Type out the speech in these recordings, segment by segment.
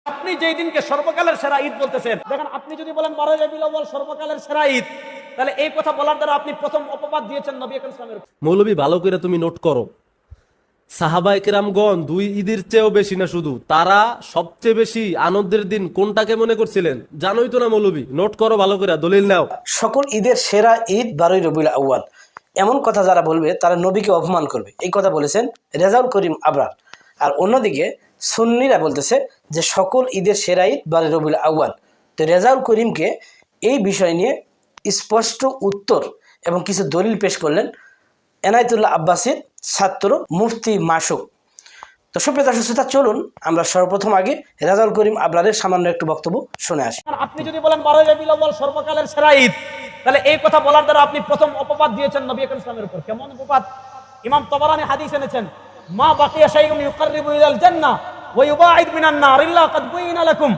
আপনি যেই দিনকে সর্বকালের সেরা ঈদ বলতেছেন, দেখেন আপনি যদি বলেন 12 রবিউল আউয়াল সর্বকালের সেরা ঈদ, তাহলে এই কথা বলার দ্বারা আপনি প্রথম অপবাদ দিয়েছেন নবী আকরাম সাল্লাল্লাহু আলাইহি ওয়াসাল্লামের। মৌলবী ভালো করে তুমি নোট করো, সাহাবায়ে কেরামগণ দুই ঈদের চেয়েও বেশি না, শুধু তারা সবচেয়ে বেশি আনন্দের দিন কোনটাকে মনে করছিলেন জানোই তো না মৌলবী। নোট করো ভালো করে, দলিল নাও। সকল ঈদের সেরা ঈদ 12 রবিউল আউয়াল, এমন কথা যারা বলবে তারা নবীকে অপমান করবে, এই কথা বলেছেন রেজাউল করিম আবরার। আর অন্যদিকে সুন্নিরা বলতেছে যে সকল ঈদের সেরা ঈদ 12 রবিউল আউয়াল। তো রেজাউল করিমকে এই বিষয় নিয়ে স্পষ্ট উত্তর এবং কিছু দলিল পেশ করলেন এনায়েতুল্লাহ আব্বাসীর ছাত্র মুফতি মাসুক। তো সুপ্রিয় দর্শক শ্রোতা, চলুন আমরা সর্বপ্রথম আগে রেজাউল করিম আবরারের সামান্য একটু বক্তব্য শুনে আসি। আপনি যদি বলেন 12 রবিউল আউয়াল সর্বকালের সেরা ঈদ, তাহলে এই কথা বলার দ্বারা আপনি প্রথম অপবাদ দিয়েছেন নবী আকরাম সাল্লাল্লাহু আলাইহি ওয়াসাল্লামের উপর। কেমন অপবাদ? ইমাম তাবারানী হাদিস এনেছেন, মা বাকিয়া শাইউন ইউকাররিবু ইলাল জান্নাহ ওয়া ইউবাঈদ মিনান নার ইল্লা কাদ বুইনা লাকুম।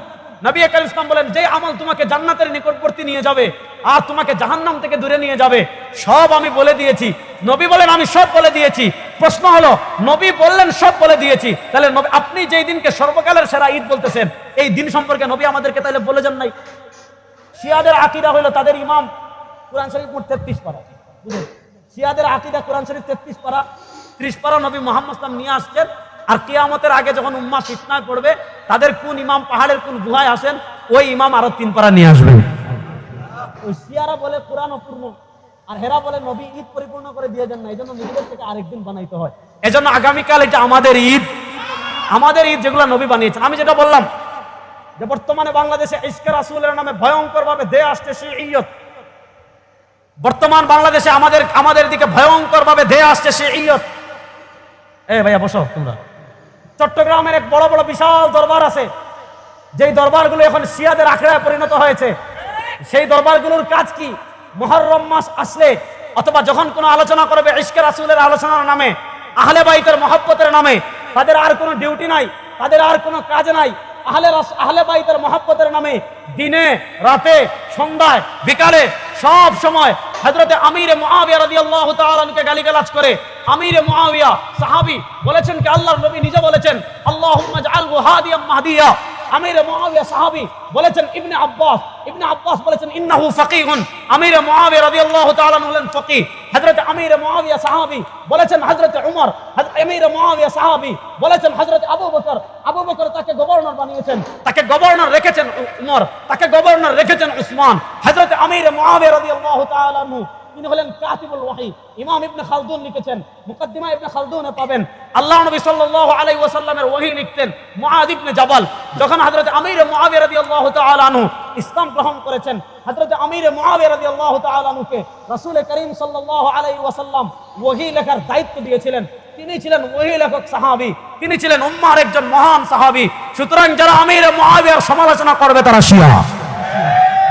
নবী আকরাম সাল্লাল্লাহু বলেন, যে আমল তোমাকে জান্নাতের নিকটবর্তী নিয়ে যাবে আর তোমাকে জাহান্নাম থেকে দূরে নিয়ে যাবে, সব আমি বলে দিয়েছি। নবী বলেন আমি সব বলে দিয়েছি। প্রশ্ন হলো, নবী বললেন সব বলে দিয়েছি, তাহলে আপনি যেই দিনকে সর্বকালের সেরা ঈদ বলতেছেন, এই দিন সম্পর্কে নবী আমাদেরকে তাহলে বলে যান নাই? শিয়াদের আকীদা হলো তাদের ইমাম কুরআন শরীফ মোট 33 পারা, বুঝলেন? শিয়াদের আকীদা কুরআন শরীফ 33 পারা, 30 পারা নবী মুহাম্মদ সাল্লাল্লাহু নিয়ে আসছেন। আর কিয়ামতের আগে যখন উম্মাহ ফিতনায় পড়বে, তাদের কোন ইমাম পাহাড়ের কোন গুহায় আসেন, ওই ইমাম আরো 3 পারা নিয়ে আসবেন। ওই শিয়ারা বলে কোরআন অপূর্ণ, আর হেরা বলে নবী ঈদ পরিপূর্ণ করে দিয়ে দেন না, এই জন্য নিজেদের থেকে আরেকদিন বানাইতে হয়। এজন্য আগামীকাল এটা আমাদের ঈদ, আমাদের ঈদ যেগুলো নবী বানিয়েছেন। আমি যেটা বললাম যে বর্তমানে বাংলাদেশে ইশকে রাসূলের নামে ভয়ঙ্কর ভাবে দেয়া আসছে শিইয়ত। বর্তমান বাংলাদেশে আমাদের দিকে ভয়ঙ্কর ভাবে দেয়া আসছে শিইয়ত। এ ভাইয়া বসো তোমরা। চট্টগ্রামের এক বড় বড় বিশাল দরবার আছে, যেই দরবারগুলো এখন শিয়াদের আখড়ায় পরিণত হয়েছে। সেই দরবারগুলোর কাজ কি? মুহররম মাস আসলে অথবা যখন কোনো আলোচনা করবে ইশকে রাসূলের আলোচনার নামে, আহলে বাইতের মহব্বতের নামে, তাদের আর কোনো ডিউটি নাই, তাদের আর কোনো কাজ নাই। আহলে বাইতের মহব্বতের নামে দিনে রাতে সন্ধ্যায় বিকালে সব সময় হযরতে আমিরে মুআবিয়া রাদিয়াল্লাহু তাআলা আনহুকে গালিগালাজ করে। আমিরে মুআবিয়া সাহাবী বলেছেন কি, আল্লাহর নবী নিজে বলেছেন, আল্লাহুম্মা জাআলহু হাদিয়াম মাহদিয়া। আমিরে মুআবিয়া সাহাবী বলেছেন ইবনে আব্বাস বলেছেন ইন্নাহু ফাকিহুন। আমিরে মুআবিয়া রাদিয়াল্লাহু তাআলা হলেন ফকিহ। হযরত আমিরে মুআবিয়া সাহাবী বলেছেন হযরত উমর। আমিরে মুআবিয়া সাহাবী বলেছেন হযরত আবু বকর তাকে গভর্নর বানিয়েছেন, তাকে গভর্নর রেখেছেন উমর, তাকে গভর্নর রেখেছেন উসমান। হযরত আমিরে মুআবিয়া রাদিয়াল্লাহু তাআলা আনহু তিনি হলেন কাতিবুল ওয়াহী। ইমাম ইবনে খালদুন লিখেছেন, মুকদ্দিমা ইবনে খালদুনে পাবেন, আল্লাহর নবী সাল্লাল্লাহু আলাইহি ওয়াসাল্লামের ওহী লিখতেন মুআয ইবনে জাবাল। যখন হযরত আমিরে মুআবিয়া রাদিয়াল্লাহু তাআলা আনহু ইসলাম গ্রহণ করেছেন, হযরত আমিরে মুআবিয়া রাদিয়াল্লাহু তাআলা আনহুকে রাসূল করিম সাল্লাল্লাহু আলাইহি ওয়াসাল্লাম ওহী লেখার দায়িত্ব দিয়েছিলেন। তিনি ছিলেন ওহী লেখক সাহাবী, তিনি ছিলেন উম্মাহর একজন মহান সাহাবী। সুতরাং যারা আমিরে মুআবিয়ার সমালোচনা করবে তারা শিয়া,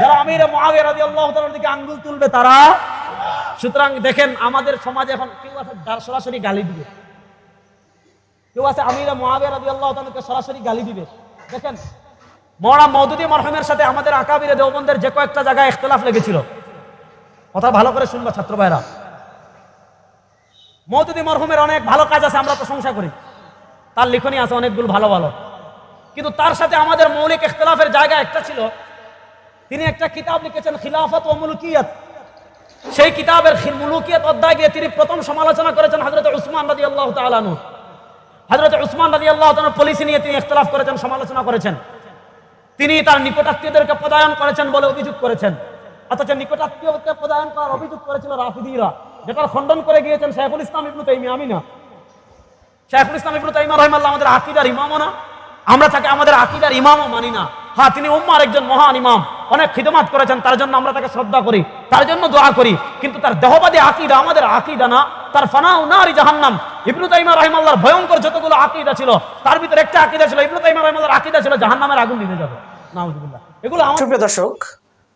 যারা আমিরে মুআবিয়া রাদিয়াল্লাহু তাআলার দিকে আঙ্গুল তুলবে তারা। সুতরাং দেখেন আমাদের সমাজে এখন কেউ আছে সরাসরি গালি দিবে, কেউ আছে আমিরে মুআবিয়া রাদিয়াল্লাহু তাআলাকে সরাসরি গালি দিবে। দেখেন মাওলানা মওদুদী মরহুমের সাথে আমাদের আকাবিরে দেওবন্দের যে কয়েকটা জায়গায় ইখতিলাফ লেগেছিল, কথা ভালো করে শুনবা ছাত্র ভাইরা। মওদুদী মরহুমের অনেক ভালো কাজ আছে, আমরা প্রশংসা করি, তার লিখনী আছে অনেকগুলো ভালো ভালো, কিন্তু তার সাথে আমাদের মৌলিক ইখতিলাফের জায়গা একটা ছিল। তিনি একটা কিতাব লিখেছেন খিলাফত ও মুলকিয়াত। সেই কিতাবের মুলকিয়াত অধ্যায় দিয়ে তিনি প্রথম সমালোচনা করেছেন হযরত উসমান রাদিয়াল্লাহু তাআলা আনহু। হযরত উসমান রাদিয়াল্লাহু তাআলা পলিসি নিয়ে তিনি ইখতিলাফ করেছেন, সমালোচনা করেছেন। তিনি তার নিকটাত্মীয়দেরকে পদায়ন করেছেন বলে অভিযোগ করেছেন, অথচ নিকটাত্মীয়কে পদায়ন করার অভিযোগ করেছিল রাফিদীরা, যেটার খণ্ডন করে গিয়েছেন শাইখুল ইসলাম ইবনে তাইমিয়া। আমি না, শাইখুল ইসলাম ইবনে তাইমিয়া রাহিমাহুল্লাহ আমাদের আকীদার ইমামও না, আমরা তাকে আমাদের আকীদার ইমামও মানি না। হ্যাঁ, তিনি উম্মাহর একজন মহান ইমাম, অনেক খিদমত করেছেন, তার জন্য আমরা তাকে শ্রদ্ধা করি, তার জন্য দোয়া করি, কিন্তু তার দেহবাদী আকীদা আমাদের আকীদা না। তার ফানাউ নারি জাহান্নাম। ইবনে তাইমিয়া রাহিমাহুল্লাহর ভয়ঙ্কর যতগুলো আকীদা ছিল, তার ভিতরে একটা আকীদা ছিল, ইবনে তাইমিয়া রাহিমাহুল্লাহর আকীদা ছিল জাহান্নামের আগুন নিভে যাবে। নাউযুবিল্লাহ। এগুলো আমার সুপ্রিয় দর্শক,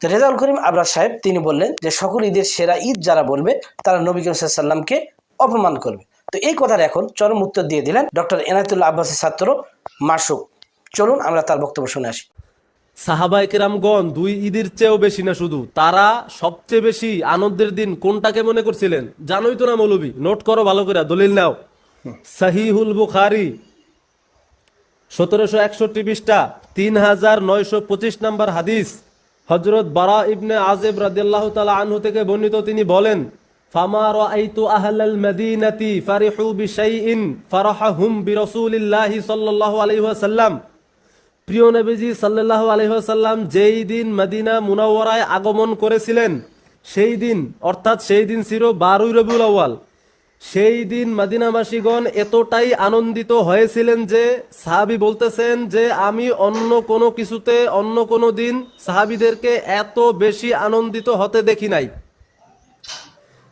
রেজাউল করিম আবরার সাহেব তিনি বললেন যে সকল ঈদের সেরা ঈদ যারা বলবে তারা নবী করিম সাল্লাল্লাহু আলাইহি ওয়াসাল্লামকে অপমান করবে। তো এই কথার এখন চরম উত্তর দিয়ে দিলেন ডক্টর এনায়েতুল্লাহ আব্বাসীর ছাত্র মাসুক। চলুন আমরা তার বক্তব্য শুনে আসি। সাহাবায়ে কেরামগণ দুই ঈদের চেয়েও বেশি না, শুধু তারা সবচেয়ে বেশি আনন্দের দিন কোনটাকে মনে করছিলেন জানোই তো না মৌলবী। নোট করো ভালো করে, দলিল নাও। সহিহুল বুখারী 1761 পৃষ্ঠা 3925 নম্বর হাদিস, হযরত বারা ইবনে আযিব রাদিয়াল্লাহু তাআলা আনহু থেকে বর্ণিত, তিনি বলেন, ফামা রাআইতু আহলাল মাদিনাতি ফারিহু বিশাইইন ফারাহাহুম বিরাসূলিল্লাহি সাল্লাল্লাহু আলাইহি ওয়াসাল্লাম। প্রিয় নবীজি সাল্লাল্লাহু আলাইহি ওয়াসাল্লাম যেই দিন মদিনা মুনাওয়ারায় আগমন করেছিলেন, সেই দিন অর্থাৎ সেই দিন ছিল 12 রবিউল আউয়াল। সেই দিন মদিনাবাসীগণ এতটাই আনন্দিত হয়েছিলেন যে সাহাবী বলতেছেন যে আমি অন্য কোনো কিছুতে অন্য কোনো দিন সাহাবীদেরকে এত বেশি আনন্দিত হতে দেখি নাই।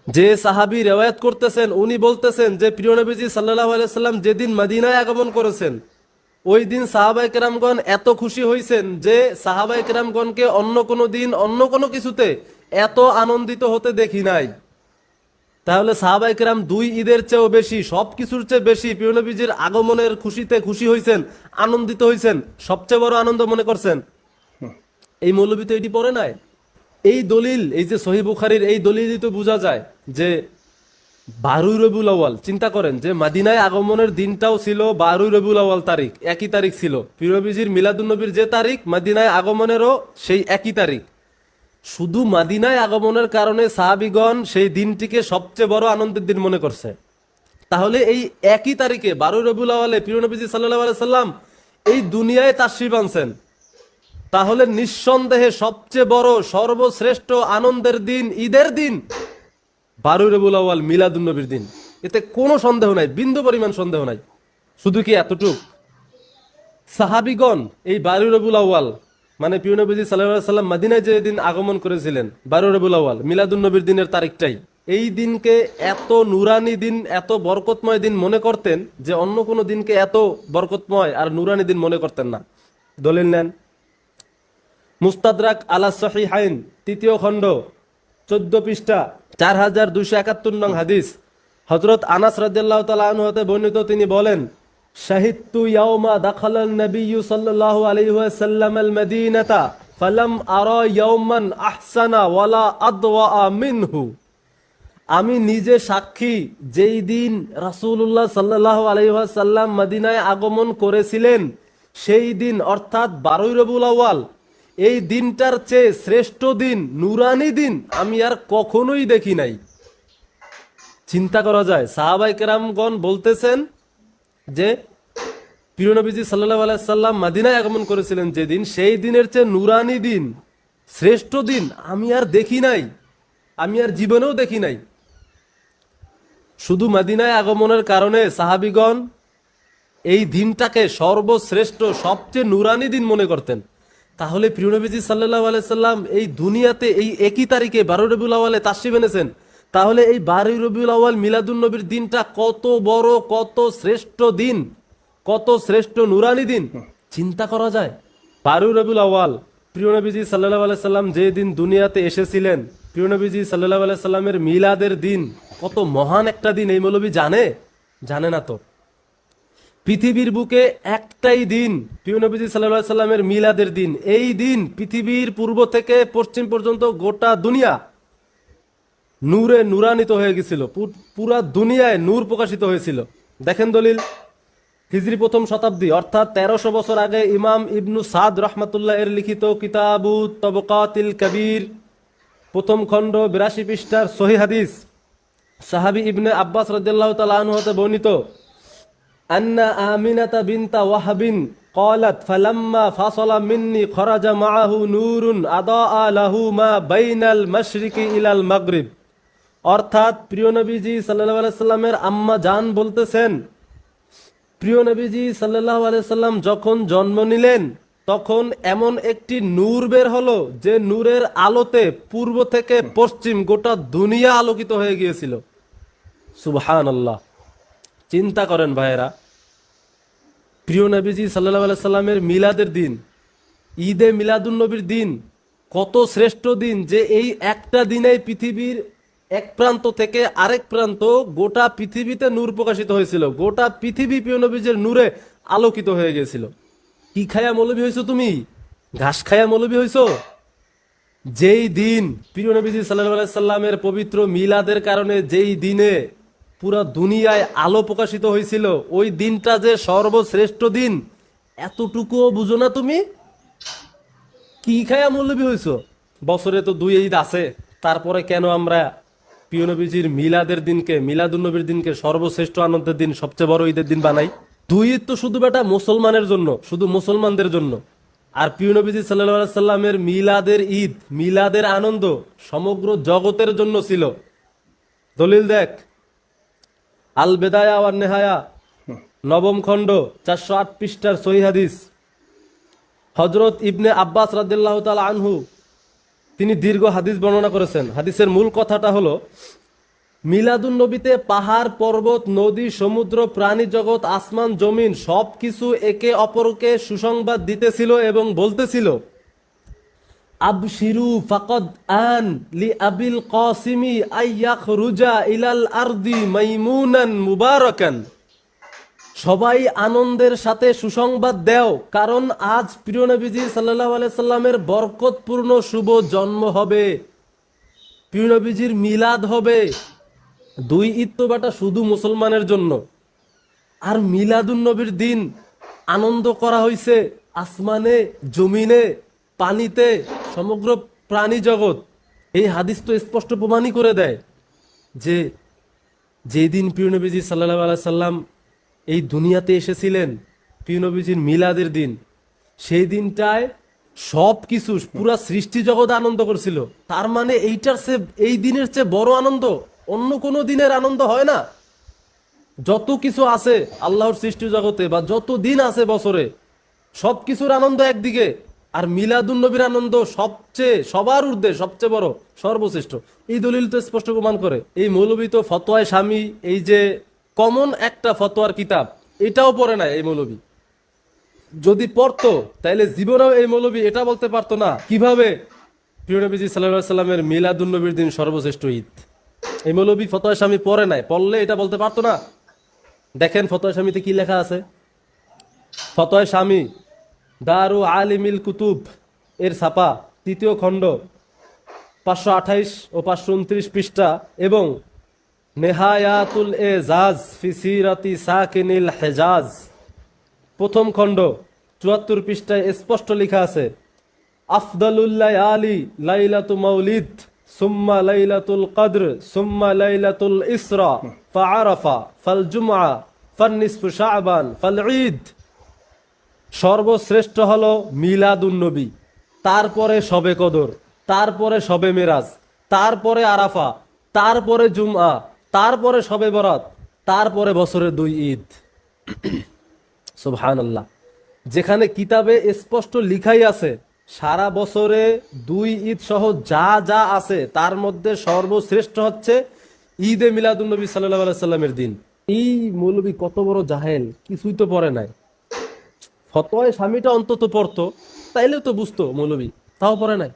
যে সাহাবী রিওয়ায়াত করতেছেন উনি বলতেছেন যে প্রিয় নবীজি সাল্লাল্লাহু আলাইহি ওয়াসাল্লাম যেদিন মদিনায় আগমন করেছেন ওই দিন সাহাবায়ে কেরামগণ এত খুশি হয়েছেন যে সাহাবায়ে কেরামগণকে অন্য কোনো দিন অন্য কোনো কিছুতে এত আনন্দিত হতে দেখি নাই। তাহলে সাহাবায়ে কেরাম 2 ঈদের চেয়েও বেশি, সব কিছুর চেয়ে বেশি প্রিয় নবীজির আগমনের খুশিতে খুশি হয়েছেন, আনন্দিত হয়েছেন, সবচেয়ে বড় আনন্দ মনে করছেন। এই মৌলবী তো এটি পড়ে নাই। এই দলিল, এই যে সহিহ বুখারীর এই দলিলই তো বোঝা যায় যে 12 রবিউল আউয়াল। চিন্তা করেন যে মদিনায় আগমনের দিনটাও ছিল 12 রবিউল আউয়াল তারিখ, একই তারিখ ছিল। প্রিয় নবীজির মিলাদুন নবীর যে তারিখ, মদিনায় আগমনেরও সেই একই তারিখ। শুধু মদিনায় আগমনের কারণে সাহাবীগণ সেই দিনটিকে সবচেয়ে বড় আনন্দের দিন মনে করছে। তাহলে এই একই তারিখে 12 রবিউল আউয়ালে প্রিয় নবীজি সাল্লাল্লাহু আলাইহি সাল্লাম এই দুনিয়ায় তাশরীফ আনছেন। তাহলে নিঃসন্দেহে সবচেয়ে বড় সর্বশ্রেষ্ঠ আনন্দের দিন, ঈদের দিন 12 রবিউল আউয়াল, মিলাদুন নবীর দিন। এতে কোনো সন্দেহ নাই, বিন্দু পরিমাণ সন্দেহ নাই। শুধু কি এতটুক, সাহাবীগণ এই 12 রবিউল আউয়াল মানে প্রিয় নবীজি সাল্লাল্লাহু আলাইহি সাল্লাম মদিনায় যে দিন আগমন করেছিলেন 12 রবিউল আউয়াল, মিলাদুন নবীর দিনের তারিখটাই, এই দিনকে এত নুরানি দিন, এত বরকতময় দিন মনে করতেন যে অন্য কোনো দিনকে এত বরকতময় আর নুরানি দিন মনে করতেন না। দলিল নেন, মুস্তাদরাক আলা সহিহাইন 3য় খণ্ড 14 পৃষ্ঠা 4271 নং হাদিস, হযরত আনাস রাদিয়াল্লাহু তাআলা আনহু হতে বর্ণিত, তিনি বলেন, শাহিদতু ইয়াওমা দাখালান নবিয়্যু সাল্লাল্লাহু আলাইহি ওয়াসাল্লাম আল মদিনাতা ফালাম আরা ইয়াওমান আহসানা ওয়ালা আদওয়া মিনহু। আমি নিজে সাক্ষী যেই দিন রাসূলুল্লাহ সাল্লাল্লাহু আলাইহি ওয়াসাল্লাম মদিনায় আগমন করেছিলেন সেই দিন অর্থাৎ 12 রবিউল আউয়াল, এই দিনটার চেয়ে শ্রেষ্ঠ দিন, নুরানি দিন আমি আর কখনোই দেখি নাই। চিন্তা করা যায়, সাহাবায়ে কেরামগণ বলতেছেন যে প্রিয় নবীজি সাল্লাল্লাহু আলাইহি সাল্লাম মদিনায় আগমন করেছিলেন যেদিন, সেই দিনের চেয়ে নুরানি দিন, শ্রেষ্ঠ দিন আমি আর দেখি নাই, আমি আর জীবনেও দেখি নাই। শুধু মদিনায় আগমনের কারণে সাহাবীগণ এই দিনটাকে সর্বশ্রেষ্ঠ সবচেয়ে নুরানি দিন মনে করতেন। তাহলে প্রিয় নবীজি সাল্লাল্লাহু আলাইহি সাল্লাম এই দুনিয়াতে এই একই তারিখে 12 রবিউল আউয়ালে তাশরীফ এনেছেন। তাহলে এই 12 রবিউল আউয়াল মিলাদুন নবীর দিনটা কত বড়, কত শ্রেষ্ঠ দিন, কত শ্রেষ্ঠ নুরানি দিন চিন্তা করা যায়। 12 রবিউল আউয়াল প্রিয় নবীজি সাল্লাল্লাহু আলাইহি সাল্লাম যে দিন দুনিয়াতে এসেছিলেন, প্রিয় নবীজি সাল্লাল্লাহু আলাইহি সাল্লামের মিলাদের দিন কত মহান একটা দিন, এই মৌলবী জানে না তো। পৃথিবীর বুকে একটাই দিন প্রিয় নবীজি সাল্লাল্লাহু আলাইহি সাল্লামের মিলাদের দিন। এই দিন পৃথিবীর পূর্ব থেকে পশ্চিম পর্যন্ত গোটা দুনিয়া নূরে নূরান্বিত হয়ে গেছিল, পুরা দুনিয়ায় নূর প্রকাশিত হয়েছিল। দেখেন দলিল, হিজরি 1ম শতাব্দী অর্থাৎ 1300 বছর আগে ইমাম ইবনু সাদ রাহমাতুল্লাহ এর লিখিত কিতাবু তবকাতিল কবির 1ম খণ্ড 82 পৃষ্ঠার সহিহ হাদিস, সাহাবী ইবনে আব্বাস রাদিয়াল্লাহু তাআলা আনহু হতে বর্ণিত, আন্না আমিনাতা বিনতা ওয়াহাবিন قالت فلما فصل مني خرج معه نور أضاء له ما بين المشرق إلى المغرب। অর্থাৎ প্রিয় নবীজি সাল্লাল্লাহু আলাইহি সাল্লামের আম্মা জান বলতেছেন, প্রিয় নবীজি সাল্লাল্লাহু আলাইহি সাল্লাম যখন জন্ম নিলেন তখন এমন একটি নূর বের হলো যে নূরের আলোতে পূর্ব থেকে পশ্চিম গোটা দুনিয়া আলোকিত হয়ে গিয়েছিল। সুবহানাল্লাহ। চিন্তা করেন ভাইয়েরা, প্রিয় নবীজি সাল্লাল্লাহু আলাইহি সাল্লামের মিলাদের দিন, ঈদে মিলাদুন নবীর দিন কত শ্রেষ্ঠ দিন যে এই একটা দিনেই পৃথিবীর এক প্রান্ত থেকে আরেক প্রান্ত গোটা পৃথিবীতে নূর প্রকাশিত হয়েছিল, গোটা পৃথিবী প্রিয় নবীজির নূরে আলোকিত হয়ে গিয়েছিল। কি খায়া মৌলবী হইছো তুমি? ঘাস খায়া মৌলবী হইছো? যেই দিন প্রিয় নবীজি সাল্লাল্লাহু আলাইহি সাল্লামের পবিত্র মিলাদের কারণে যেই দিনে পুরা দুনিয়ায় আলো প্রকাশিত হয়েছিল, ওই দিনটা যে সর্বশ্রেষ্ঠ দিন এতটুকুও বুঝো না তুমি? কি খায়া মৌলবী হইছো? বছরে তো 2 ঈদ আছে, তারপরে কেন আমরা প্রিয় নবীজির মিলাদের দিনকে, মিলাদুন্নবীর দিনকে সর্বশ্রেষ্ঠ আনন্দের দিন, সবচেয়ে বড় ঈদের দিন বানাই? 2 ঈদ তো শুধু বেটা মুসলমানের জন্য, শুধু মুসলমানদের জন্য। আর প্রিয় নবীজি সাল্লাল্লাহু আলাইহি সাল্লামের মিলাদের ঈদ, মিলাদের আনন্দ সমগ্র জগতের জন্য ছিল। দলিল দেখ, আল বেদায়া ওয়ান নেহায়া, 9ম খণ্ড 408 পৃষ্ঠার সহিহ হাদিস। হযরত ইবনে আব্বাস রাদিয়াল্লাহু তাআলা আনহু তিনি দীর্ঘ হাদিস বর্ণনা করেছেন। হাদিসের মূল কথাটা হলো, মিলাদুন নবীতে পাহাড়, পর্বত, নদী, সমুদ্র, প্রাণী জগৎ, আসমান, জমিন সবকিছু একে অপরকে সুসংবাদ দিতেছিল এবং বলতেছিল, আবশিরু ফাকাদ আন লি আবিল কাসিমি আইয়াখরুজা ইলাল আরদি মাইমুনান মুবারাকান। সবাই আনন্দের সাথে সুসংবাদ দেও, কারণ আজ প্রিয় নবীজি সাল্লাল্লাহু আলাইহি সাল্লামের বরকতপূর্ণ শুভ জন্ম হবে, প্রিয় নবীজির মিলাদ হবে। 2 ঈদ তো বাটা শুধু মুসলমানের জন্য, আর মিলাদুন নবীর দিন আনন্দ করা হয়েছে আসমানে, জমিনে, পানিতে, সমগ্র প্রাণী জগৎ। এই হাদিস তো স্পষ্ট প্রমাণই করে দেয় যে যেদিন প্রিয় নবীজি সাল্লাল্লাহু আলাইহি সাল্লাম এই দুনিয়াতে এসেছিলেন, প্রিয় নবীজির মিলাদের দিন, সেই দিনটায় সব কিছু পুরা সৃষ্টি জগৎ আনন্দ করছিল। তার মানে এইটার চেয়ে, এই দিনের চেয়ে বড় আনন্দ অন্য কোনো দিনের আনন্দ হয় না। যত কিছু আছে আল্লাহর সৃষ্টি জগতে, বা যত দিন আছে বছরে, সব কিছুর আনন্দ একদিকে, আর মিলাদুন নবীর আনন্দ সবচেয়ে, সবার ঊর্ধ্বে, সবচেয়ে বড়, সর্বশ্রেষ্ঠ। এই দলিল তো স্পষ্ট প্রমাণ করে। এই মৌলবী তো ফতোয়ায়ে শামী, এই যে কমন একটা ফতোয়ার কিতাব, এটাও পড়ে না এই মৌলবী। যদি পড়তো তাইলে জীবনেও এই মৌলবী এটা বলতে পারতো না কিভাবে প্রিয় নবীজি সাল্লাল্লাহু আলাইহি সাল্লামের মিলাদুন নবীর দিন সর্বশ্রেষ্ঠ ঈদ। এই মৌলবী ফতোয়ায়ে শামী পড়ে নাই, পড়লে এটা বলতে পারতো না। দেখেন ফতোয়ায়ে শামীতে কি লেখা আছে। ফতোয়ায়ে শামী দারু আলিমিল কুতুব এর ছাপা 3য় খণ্ড 528 ও 529 পৃষ্ঠা, এবং নেহায়াতুল এজাজ ফি সিরাতি সাকিনিল হেজাজ 1ম খণ্ড 74 পৃষ্ঠায় স্পষ্ট লেখা আছে, আফদালুল লায়ালি লাইলাতু মাউলিদ সুম্মা লাইলাতুল কদর সুম্মা লাইলাতুল ইসরা ফাআরাফা ফাল জুমআ ফান্নিসফু শাবান ফাল ঈদ। সর্বশ্রেষ্ঠ হলো মিলাদুন নবী, তারপরে শবে কদর, তারপরে শবে মেরাজ, তারপরে আরাফা, তারপরে জুমআ, তারপরে শবে বরাত, তারপরে বছরের 2 ঈদ। সুবহানাল্লাহ। যেখানে কিতাবে স্পষ্ট লিখাই আছে সারা বছরে 2 ঈদ সহ যা যা আছে তার মধ্যে সর্বশ্রেষ্ঠ হচ্ছে ঈদে মিলাদুন নবী সাল্লাল্লাহু আলাইহি সাল্লামের দিন। এই মৌলবী কত বড় জাহেল, কিছুই তো পড়ে নাই। ফতোয়ায়ে শামীটা অন্তত পড়তো, তাইলেও তো বুঝতো মৌলবী, তাও পড়ে নাই।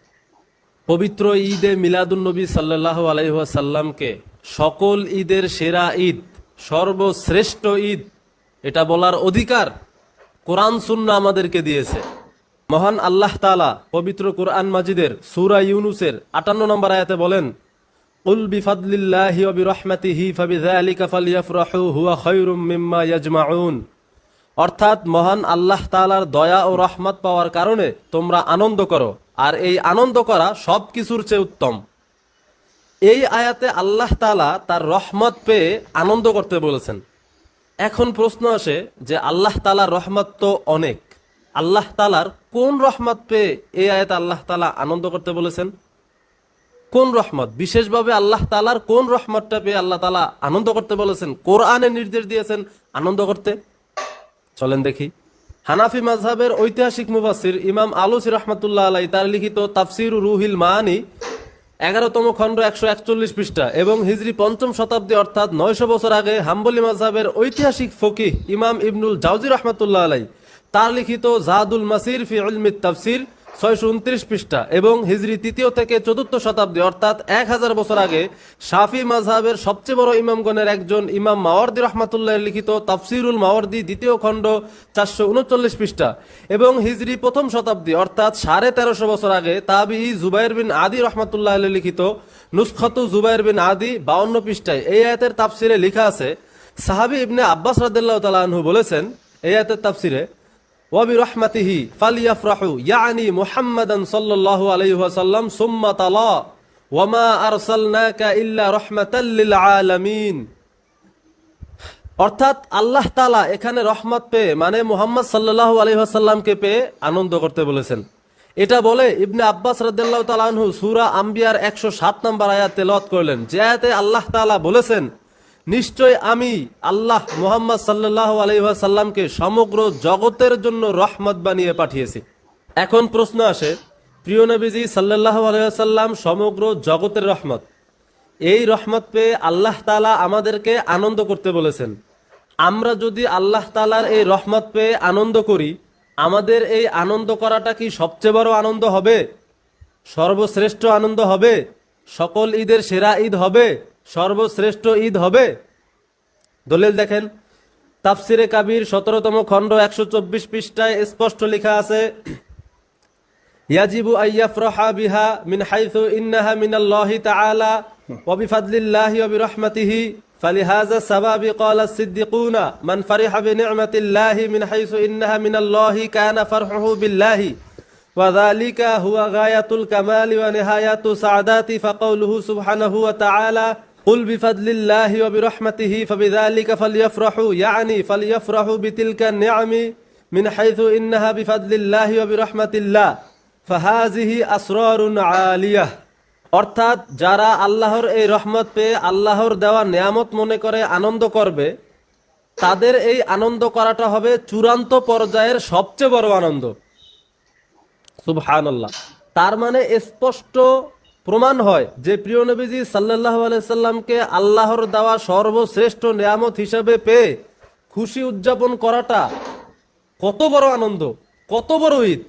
পবিত্র ঈদে মিলাদুন নবী সাল্লাল্লাহু আলাইহি ওয়াসাল্লামকে সকল ঈদের সেরা ঈদ, সর্বশ্রেষ্ঠ ঈদ, এটা বলার অধিকার কোরআন সুন্নাহ আমাদেরকে দিয়েছে। মহান আল্লাহ তাআলা পবিত্র কোরআন মাজিদের সূরা ইউনূসের 58 নম্বর আয়াতে বলেন, কুল বিফাদলিল্লাহি ওয়া বিরহমাতিহি ফাবিযালিকা ফালইফরাহু হুয়া খায়রুম মিম্মা ইয়াজমাউন। অর্থাৎ মহান আল্লাহ তাআলার দয়া ও রহমত পাওয়ার কারণে তোমরা আনন্দ করো, আর এই আনন্দ করা সব কিছুর চেয়ে উত্তম। এই আয়াতে আল্লাহ তাআলা তার রহমত পেয়ে আনন্দ করতে বলেছেন। এখন প্রশ্ন আসে যে আল্লাহ তাআলার রহমত তো অনেক, আল্লাহ তাআলার কোন রহমত পেয়ে এই আয়াতে আল্লাহ তাআলা আনন্দ করতে বলেছেন? কোন রহমত, বিশেষভাবে আল্লাহ তাআলার কোন রহমতটা পেয়ে আল্লাহ তাআলা আনন্দ করতে বলেছেন, কোরআনে নির্দেশ দিয়েছেন আনন্দ করতে? চলেন দেখি। হানাফি মাযহাবের ঐতিহাসিক মুফাসসির ইমাম আলুসি রাহমাতুল্লাহ আলাইহি তার লিখিত তাফসীর রুহুল মাআনি 11তম খণ্ড 141 পৃষ্ঠা, এবং হিজরি 5ম শতাব্দী অর্থাৎ 900 বছর আগে হাম্বলি মাযহাবের ঐতিহাসিক ফকিহ ইমাম ইবনুল জাওজি রাহমাতুল্লাহ আলাইহি তার লিখিত জাদুল মাসির ফি ইলমিত তাফসীর 629 পৃষ্ঠা, এবং হিজরি 3য় থেকে 4র্থ শতাব্দী অর্থাৎ 1000 বছর আগে শাফি মাযহাবের সবচেয়ে বড় ইমামগণের একজন ইমাম মাওয়ারদি রাহমাতুল্লাহর লিখিত তাফসীরুল মাওয়ারদি 2য় খণ্ড 439 পৃষ্ঠা, এবং হিজরি 1ম শতাব্দী অর্থাৎ 1350 বছর আগে তাবিঈ জুবাইর বিন আদি রাহমাতুল্লাহ আলাইহি লিখিত নুসখাতু জুবাইর বিন আদি 52 পৃষ্ঠায় এই আয়াতের তাফসীরে লেখা আছে, সাহাবী ইবনে আব্বাস রাদিয়াল্লাহু তাআলা আনহু বলেছেন এই আয়াতের তাফসীরে, ওয়া বিরহমাতিহি ফালিয়াফরাহু ইয়ানি মুহাম্মাদান সাল্লাল্লাহু আলাইহি ওয়াসাল্লাম সুম্মা তালা ওয়া মা আরসালনাকা ইল্লা রাহমাতাল লিল আলামিন। অর্থাৎ আল্লাহ তাআলা এখানে রহমত পেয়ে মানে মুহাম্মদ সাল্লাল্লাহু আলাইহি ওয়াসাল্লামকে পেয়ে আনন্দ করতে বলেছেন। এটা বলে ইবনে আব্বাস রাদিয়াল্লাহু তাআলা আনহু সূরা আম্বিয়ার 107 নম্বর আয়াত তেলাওয়াত করলেন, যে আয়াতে আল্লাহ তাআলা বলেছেন, নিশ্চয় আমি আল্লাহ মুহাম্মদ সাল্লাল্লাহু আলাইহি ওয়াসাল্লামকে সমগ্র জগতের জন্য রহমত বানিয়ে পাঠিয়েছি। এখন প্রশ্ন আসে, প্রিয় নবীজি সাল্লাল্লাহু আলাইহি ওয়াসাল্লাম সমগ্র জগতের রহমত, এই রহমত পেয়ে আল্লাহ তাআলা আমাদেরকে আনন্দ করতে বলেছেন। আমরা যদি আল্লাহ তাআলার এই রহমত পেয়ে আনন্দ করি, আমাদের এই আনন্দ করাটা কি সবচেয়ে বড় আনন্দ হবে, সর্বশ্রেষ্ঠ আনন্দ হবে, সকল ঈদের সেরা ঈদ হবে, সর্বশ্রেষ্ঠ ঈদ হবে? দলিল দেখেন, তাফসিরে কাবির 17তম খণ্ড 124 পৃষ্ঠায় স্পষ্ট লেখা আছে, ইয়াজিবু আইয়াফরাহা বিহা মিন হাইসু ইন্নাহা মিনাল্লাহি তাআলা ওয়া বিফাদলিল্লাহি ওয়া বিরহমাতিহি ফালিহাযা সাবাবি ক্বালা সিদ্দিকুনা মান ফারিহা বিনি'মাতিল্লাহি মিন হাইসু ইন্নাহা মিনাল্লাহি কানা ফারহুহু বিল্লাহি ওয়া যালিকা হুয়া গায়াতুল কামালি ওয়া নিহায়াতু সাআদাতি ফাকাউলুহু সুবহানাহু ওয়া তাআলা কুল বিফাদলিল্লাহি ওয়া বিরহমাতিহি ফাবিযালিকা ফালইফরাহু ইয়ানি ফালইফরাহু বিতিলকা নি'আমি মিন হাইসু ইন্নাহা বিফাদলিল্লাহি ওয়া বিরহমাতিল্লাহ ফাহাযিহি আসরারুন আলিয়াহ। অর্থাৎ যারা আল্লাহর এই রহমত পেয়ে আল্লাহর দেওয়া নিয়ামত মনে করে আনন্দ করবে, তাদের এই আনন্দ করাটা হবে চূড়ান্ত পর্যায়ের সবচেয়ে বড় আনন্দ। সুবহানাল্লাহ। তার মানে স্পষ্ট প্রমাণ হয় যে প্রিয় নবীজি সাল্লাল্লাহু আলাইহি সাল্লামকে আল্লাহর দেওয়া সর্বশ্রেষ্ঠ নিয়ামত হিসেবে পেয়ে খুশি উদযাপন করাটা কত বড় আনন্দ, কত বড় ঈদ,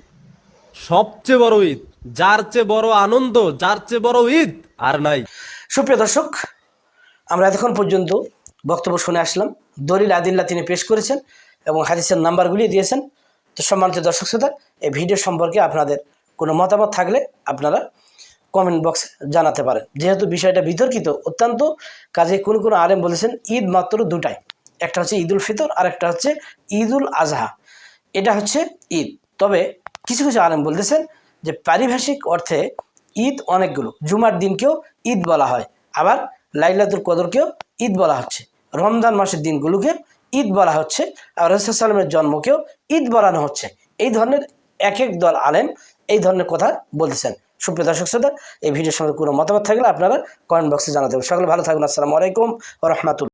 সবচেয়ে বড় ঈদ। যার চেয়ে বড় আনন্দ, যার চেয়ে বড় ঈদ আর নাই। সুপ্রিয় দর্শক, আমরা এতক্ষণ পর্যন্ত বক্তব্য শুনে আসলাম, দলিল আদিল্লা তিনি পেশ করেছেন এবং হাদিসের নাম্বারগুলি দিয়েছেন। তো সম্মানিত দর্শক শ্রোতা, এই ভিডিও সম্পর্কে আপনাদের কোনো মতামত থাকলে আপনারা কমেন্ট বক্সে জানাতে পারেন। যেহেতু বিষয়টা বিতর্কিত অত্যন্ত, কাজে কোনো আলেম বলেছেন ঈদ মাত্র দুটাই, একটা হচ্ছে ঈদুল ফিতর আর একটা হচ্ছে ঈদুল আজহা, এটা হচ্ছে ঈদ। তবে কিছু কিছু আলেম বলতেছেন যে পারিভাষিক অর্থে ঈদ অনেকগুলো, জুমার দিনকেও ঈদ বলা হয়, আবার লাইলাতুল কদরকেও ঈদ বলা হচ্ছে, রমজান মাসের দিনগুলোকে ঈদ বলা হচ্ছে, আর রাসূল সাল্লাল্লাহু আলাইহি ওয়াসাল্লামের জন্মকেও ঈদ বলানো হচ্ছে। এই ধরনের এক এক দল আলেম এই ধরনের কথা বলতেছেন। সুপ্রিয় দর্শক শ্রোতা, এই ভিডিওর সঙ্গে কোনো মতামত থাকলে আপনারা কমেন্ট বক্সে জানাতে হবে। সকলে ভালো থাকুন। আসসালামু আলাইকুম ওয়া রাহমাতুল্লাহ।